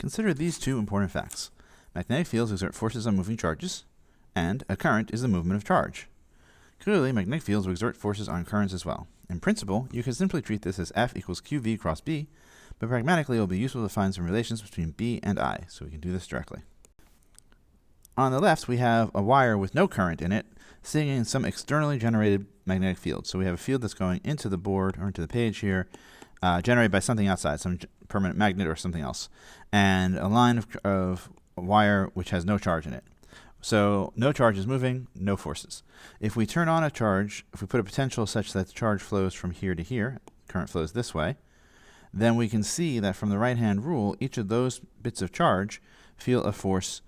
Consider these two important facts. Magnetic fields exert forces on moving charges, and a current is the movement of charge. Clearly, magnetic fields will exert forces on currents as well. In principle, you can simply treat this as F equals QV cross B, but pragmatically it will be useful to find some relations between B and I, so we can do this directly. On the left, we have a wire with no current in it, sitting in some externally generated magnetic field. So we have a field that's going into the board, or into the page here, generated by something outside, some permanent magnet or something else, and a line of wire which has no charge in it. So no charge is moving, no forces. If we turn on a charge, if we put a potential such that the charge flows from here to here, current flows this way, then we can see that from the right-hand rule, each of those bits of charge feel a force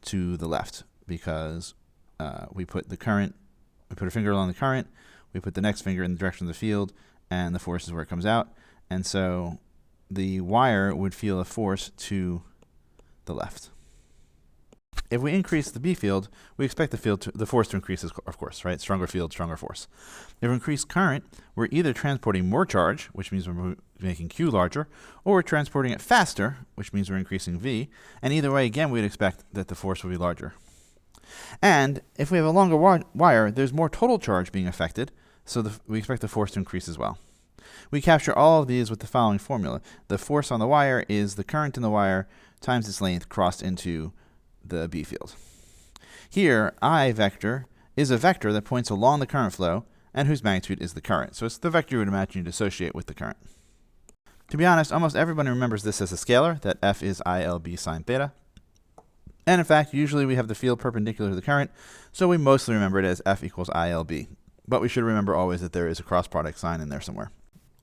to the left, because we put a finger along the current, we put the next finger in the direction of the field, and the force is where it comes out. And so the wire would feel a force to the left. If we increase the B field, we expect the force to increase, of course, right? Stronger field, stronger force. If we increase current, we're either transporting more charge, which means we're making Q larger, or we're transporting it faster, which means we're increasing V. And either way, again, we'd expect that the force will be larger. And if we have a longer wire, there's more total charge being affected, so we expect the force to increase as well. We capture all of these with the following formula. The force on the wire is the current in the wire times its length crossed into the B field. Here, I vector is a vector that points along the current flow and whose magnitude is the current. So it's the vector you would imagine you'd associate with the current. To be honest, almost everybody remembers this as a scalar, that F is ILB sine theta. And in fact, usually we have the field perpendicular to the current, so we mostly remember it as F equals ILB. But we should remember always that there is a cross product sign in there somewhere.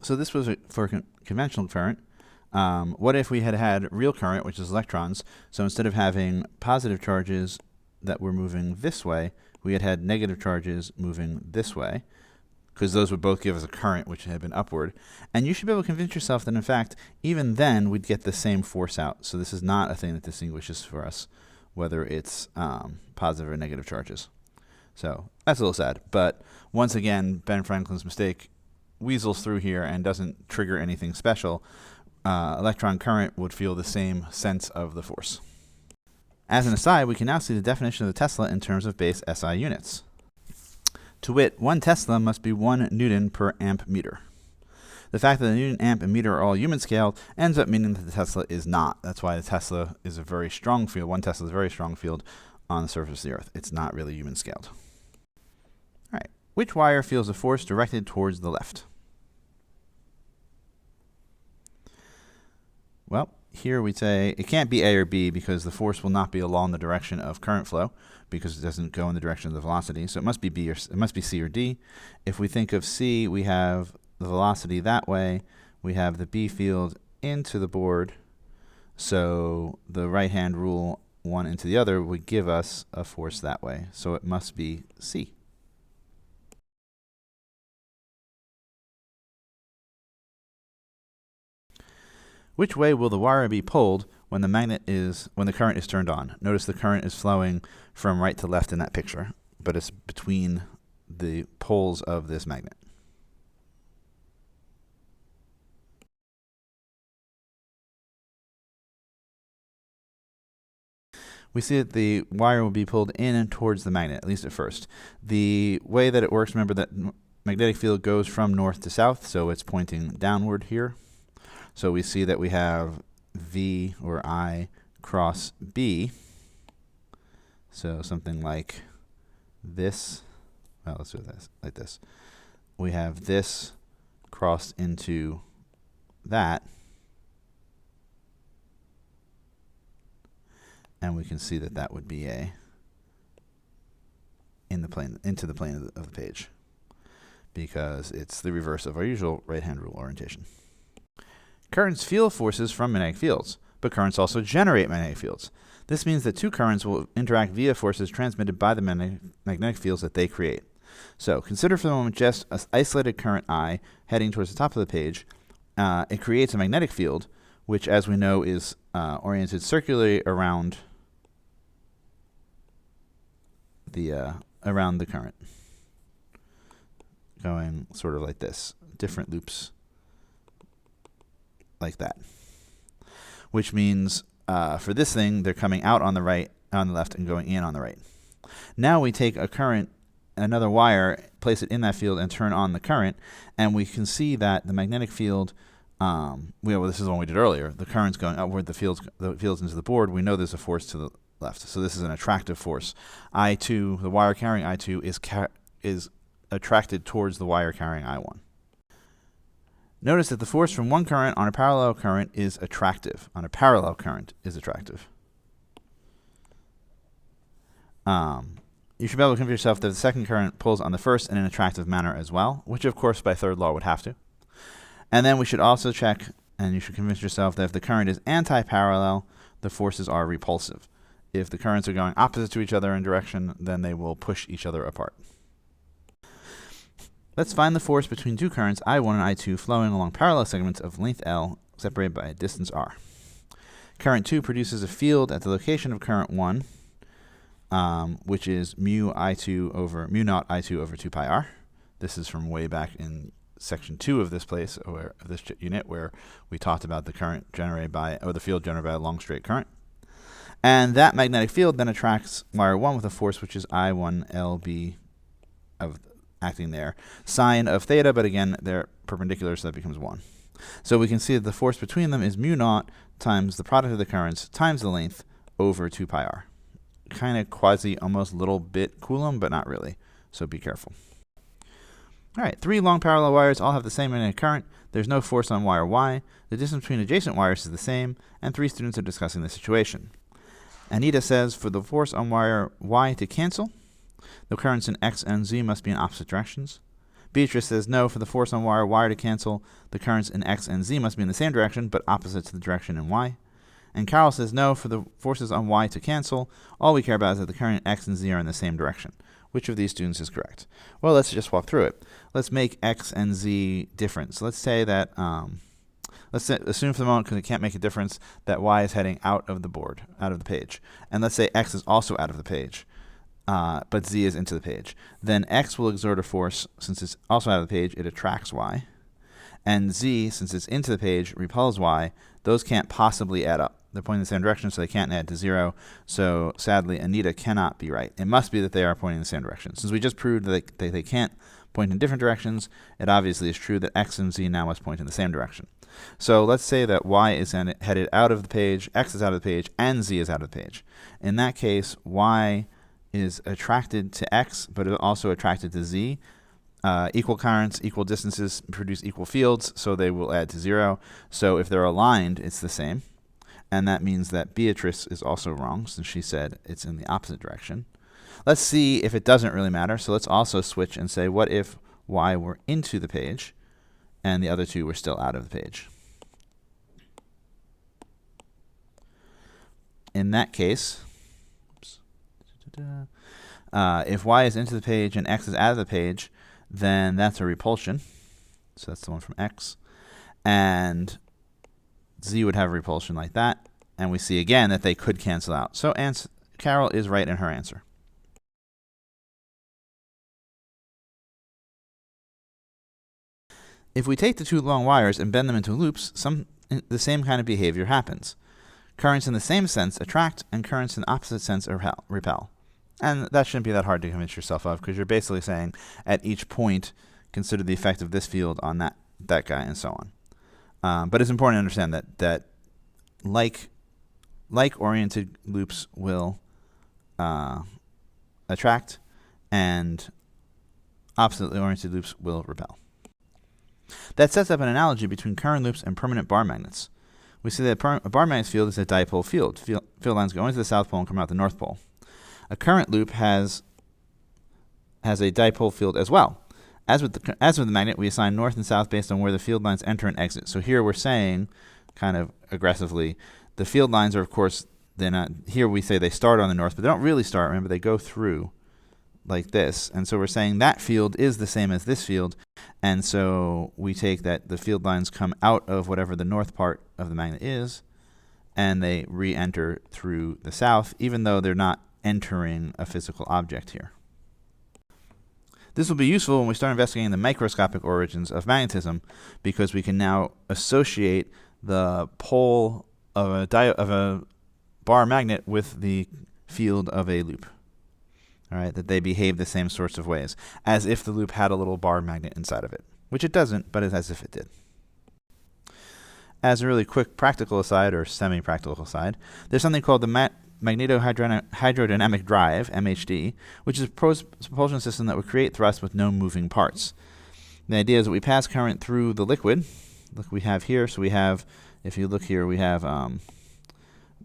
So this was for conventional current. What if we had real current, which is electrons? So instead of having positive charges that were moving this way, we had negative charges moving this way, because those would both give us a current which had been upward. And you should be able to convince yourself that, in fact, even then we'd get the same force out. So this is not a thing that distinguishes for us whether it's positive or negative charges. So that's a little sad. But once again, Ben Franklin's mistake weasels through here and doesn't trigger anything special. Electron current would feel the same sense of the force. As an aside, we can now see the definition of the Tesla in terms of base SI units. To wit, 1 Tesla must be 1 Newton per amp meter. The fact that the Newton, amp, and meter are all human scaled ends up meaning that the Tesla is not. That's why the Tesla is a very strong field. 1 Tesla is a very strong field on the surface of the Earth. It's not really human scaled. All right. Which wire feels a force directed towards the left? Well, here we'd say it can't be A or B because the force will not be along the direction of current flow because it doesn't go in the direction of the velocity. So it must be B, or it must be C or D. If we think of C, we have the velocity that way. We have the B field into the board. So the right-hand rule, one into the other, would give us a force that way. So it must be C. Which way will the wire be pulled when the current is turned on? Notice the current is flowing from right to left in that picture, but it's between the poles of this magnet. We see that the wire will be pulled in and towards the magnet, at least at first. The way that it works, remember that magnetic field goes from north to south, so it's pointing downward here. So we see that we have V or I cross B. So something like this. Well, let's do this like this. We have this crossed into that. And we can see that that would be into the plane of the page, because it's the reverse of our usual right-hand rule orientation. Currents feel forces from magnetic fields, but currents also generate magnetic fields. This means that two currents will interact via forces transmitted by the magnetic fields that they create. So consider for the moment just an isolated current I heading towards the top of the page. It creates a magnetic field, which, as we know, is oriented circularly around the current, going sort of like this, different loops like that, which means for this thing, they're coming out on the right, on the left, and going in on the right. Now we take a current, another wire, place it in that field, and turn on the current, and we can see that the magnetic field, this is the one we did earlier. The current's going upward, the field's into the board. We know there's a force to the left, so this is an attractive force. I2, the wire carrying I2, is attracted towards the wire carrying I1. Notice that the force from one current on a parallel current is attractive. On a parallel current is attractive. You should be able to convince yourself that the second current pulls on the first in an attractive manner as well, which of course by third law would have to. And then we should also check, and you should convince yourself that if the current is anti-parallel, the forces are repulsive. If the currents are going opposite to each other in direction, then they will push each other apart. Let's find the force between two currents, I1 and I2, flowing along parallel segments of length L, separated by a distance r. Current 2 produces a field at the location of current 1, which is mu naught I2 over 2 pi r. This is from way back in section 2 of this unit, where we talked about the current generated by, or the field generated by a long straight current. And that magnetic field then attracts wire 1 with a force which is I1 LB acting there. Sine of theta, but again, they're perpendicular, so that becomes 1. So we can see that the force between them is mu naught times the product of the currents times the length over 2 pi r. Kind of quasi, almost little bit Coulomb, but not really. So be careful. All right, 3 long parallel wires all have the same magnetic current. There's no force on wire Y. The distance between adjacent wires is the same, and 3 students are discussing the situation. Anita says for the force on wire Y to cancel, the currents in X and Z must be in opposite directions. Beatrice says no, for the force on wire Y to cancel, the currents in X and Z must be in the same direction, but opposite to the direction in Y. And Carol says no, for the forces on Y to cancel, all we care about is that the current in X and Z are in the same direction. Which of these students is correct? Well, let's just walk through it. Let's make X and Z different. So let's say that, assume for the moment, because it can't make a difference, that Y is heading out of the board, out of the page. And let's say X is also out of the page, but Z is into the page. Then X will exert a force, since it's also out of the page, it attracts Y. And Z, since it's into the page, repels Y. Those can't possibly add up. They're pointing in the same direction, so they can't add to 0. So sadly, Anita cannot be right. It must be that they are pointing in the same direction. Since we just proved that they can't point in different directions, it obviously is true that X and Z now must point in the same direction. So let's say that Y is headed out of the page, X is out of the page, and Z is out of the page. In that case, Y is attracted to X, but also attracted to Z. Equal currents, equal distances produce equal fields, so they will add to 0. So if they're aligned, it's the same. And that means that Beatrice is also wrong, since she said it's in the opposite direction. Let's see if it doesn't really matter. So let's also switch and say, what if Y were into the page and the other two were still out of the page? In that case, if Y is into the page and X is out of the page, then that's a repulsion. So that's the one from X. And Z would have a repulsion like that. And we see again that they could cancel out. So Carol is right in her answer. If we take the 2 long wires and bend them into loops, the same kind of behavior happens. Currents in the same sense attract, and currents in the opposite sense repel. And that shouldn't be that hard to convince yourself of, because you're basically saying at each point, consider the effect of this field on that guy, and so on. But it's important to understand that like-oriented loops will attract, and oppositely oriented loops will repel. That sets up an analogy between current loops and permanent bar magnets. We see that a bar magnet field is a dipole field. Field lines go into the South Pole and come out the North Pole. A current loop has a dipole field as well. As with the magnet, we assign north and south based on where the field lines enter and exit. So here we're saying, kind of aggressively, the field lines are, of course, here we say they start on the north, but they don't really start. Remember, they go through like this. And so we're saying that field is the same as this field. And so we take that the field lines come out of whatever the north part of the magnet is, and they re-enter through the south, even though they're not entering a physical object here. This will be useful when we start investigating the microscopic origins of magnetism, because we can now associate the pole of a bar magnet with the field of a loop. All right, that they behave the same sorts of ways, as if the loop had a little bar magnet inside of it, which it doesn't, but it's as if it did. As a really quick practical aside, or semi-practical aside, there's something called the magnetohydrodynamic drive, MHD, which is a propulsion system that would create thrust with no moving parts. The idea is that we pass current through the liquid. Look, we have here, so we have, if you look here, we have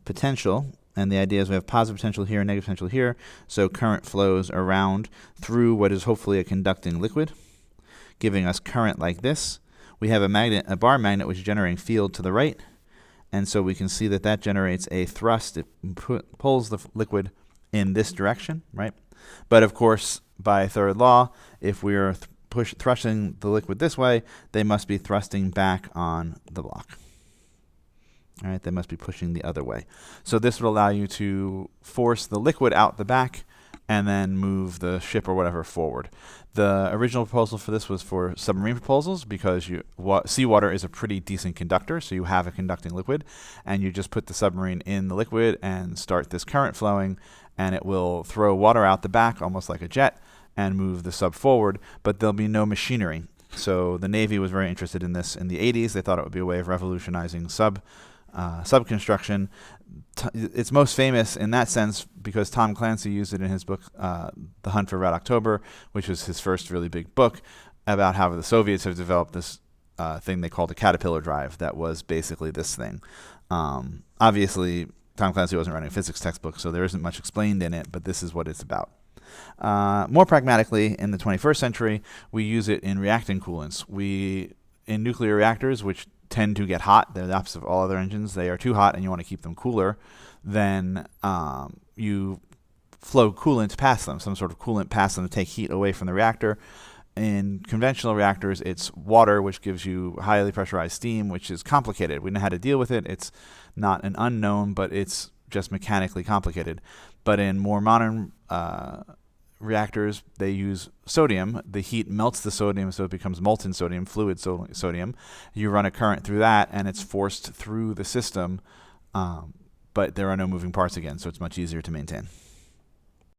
potential. And the idea is we have positive potential here, negative potential here. So current flows around through what is hopefully a conducting liquid, giving us current like this. We have a bar magnet, which is generating field to the right. And so we can see that that generates a thrust. It pulls the liquid in this direction, right? But of course, by third law, if we are thrusting the liquid this way, they must be thrusting back on the block. All right, they must be pushing the other way. So this would allow you to force the liquid out the back and then move the ship or whatever forward. The original proposal for this was for submarine proposals because seawater is a pretty decent conductor, so you have a conducting liquid, and you just put the submarine in the liquid and start this current flowing, and it will throw water out the back almost like a jet and move the sub forward, but there'll be no machinery. So the Navy was very interested in this in the 80s. They thought it would be a way of revolutionizing sub construction. It's most famous in that sense because Tom Clancy used it in his book, The Hunt for Red October, which was his first really big book about how the Soviets have developed this thing they called a caterpillar drive that was basically this thing. Obviously, Tom Clancy wasn't writing a physics textbook, so there isn't much explained in it, but this is what it's about. More pragmatically, in the 21st century, we use it in reactant coolants. In nuclear reactors, which tend to get hot, they're the opposite of all other engines, they are too hot and you want to keep them cooler, then you flow coolant past them, some sort of coolant past them to take heat away from the reactor. In conventional reactors, it's water, which gives you highly pressurized steam, which is complicated. We know how to deal with it. It's not an unknown, but it's just mechanically complicated. But in more modern reactors, they use sodium. The heat melts the sodium, so it becomes molten sodium, fluid sodium. You run a current through that, and it's forced through the system, but there are no moving parts again, so it's much easier to maintain.